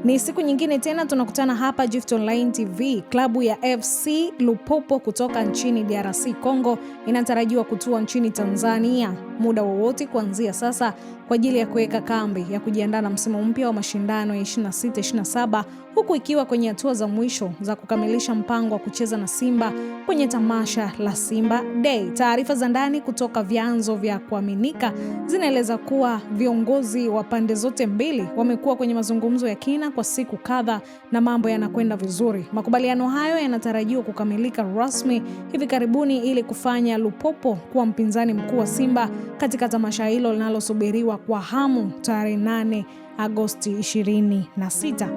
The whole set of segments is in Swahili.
Ni siku nyingine tena tunakutana hapa Gift Online TV. Klabu ya FC Lupopo kutoka nchini DRC Congo inatarajiwa kutua nchini Tanzania muda wowote kuanzia sasa kwa ajili ya kuweka kambi ya kujiandaa na msimu mpya wa mashindano ya 26-27, huku ikiwa kwenye hatua za mwisho za kukamilisha mpango wa kucheza na Simba kwenye tamasha la Simba Day. Taarifa za ndani kutoka vyanzo vya kuaminika zinaeleza kuwa viongozi wa pande zote mbili wamekuwa kwenye mazungumzo ya kina kwa siku kadhaa na mambo yanakwenda vizuri. Makubaliano hayo yanatarajiwa kukamilika rasmi hivi karibuni ili kufanya Lupopo kuwa mpinzani mkuu wa Simba katika tamasha hilo linalosubiriwa kwa hamu tarehe 8 Agosti 26.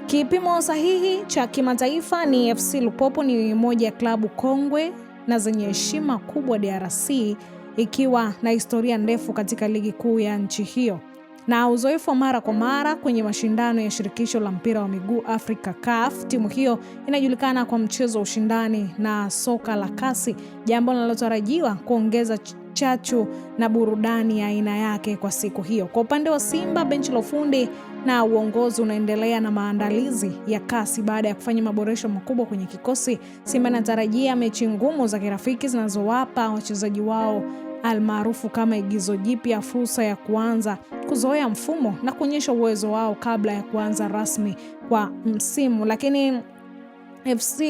Kipimo sahihi cha kimataifa ni FC Lupopo ni moja ya klabu kongwe na zenye heshima kubwa DRC, ikiwa na historia ndefu katika ligi kuu ya nchi hiyo na uzoefu wa mara kwa mara kwenye mashindano ya shirikisho la mpira wa miguu Afrika CAF. Timu hiyo inajulikana kwa mchezo wa ushindani na soka la kasi, jambo linalotarajiwa kuongeza chachu na burudani ya aina yake kwa siku hiyo. Kwa upande wa Simba, benchi la ufundi na uongozi unaendelea na maandalizi ya kasi baada ya kufanya maboresho makubwa kwenye kikosi. Simba inatarajia mechi ngumu za kirafiki zinazowapa wachezaji wao almaarufu kama igizo jipya fursa ya kuanza kuzoea mfumo na kuonyesha uwezo wao kabla ya kuanza rasmi kwa msimu. Lakini FC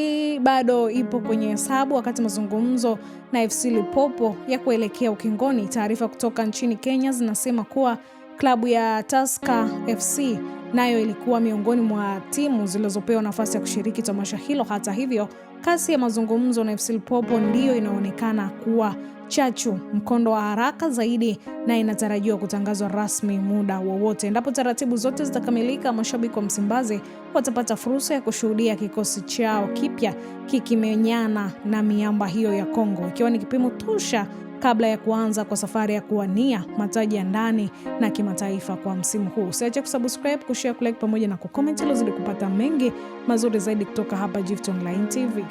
bado ipo kwenye hesabu wakati mazungumzo na FC Lupopo ya kuelekea ukingoni. Taarifa kutoka nchini Kenya zinasema kuwa klabu ya Tusker FC nayo ilikuwa miongoni mwa timu zilizopewa nafasi ya kushiriki tamasha hilo. Hata hivyo, kasi ya mazungumzo na FC Lupopo ndiyo inaonekana kuwa chachu mkondo wa haraka zaidi na inatarajiwa kutangazwa rasmi muda wowote. Endapo taratibu zote zitakamilika, mashabiki wa Msimbazi watapata fursa ya kushuhudia kikosi chao kipya kikimenyana na miamba hiyo ya Kongo, ikiwa ni kipimo tosha kabla ya kuanza kwa safari ya kuwania mataji ya ndani na kimataifa kwa msimu huu. Usiache kusubscribe, kushare, kulike pamoja na kucomment ili uzidi kupata mengi mazuri zaidi kutoka hapa Gift Online TV.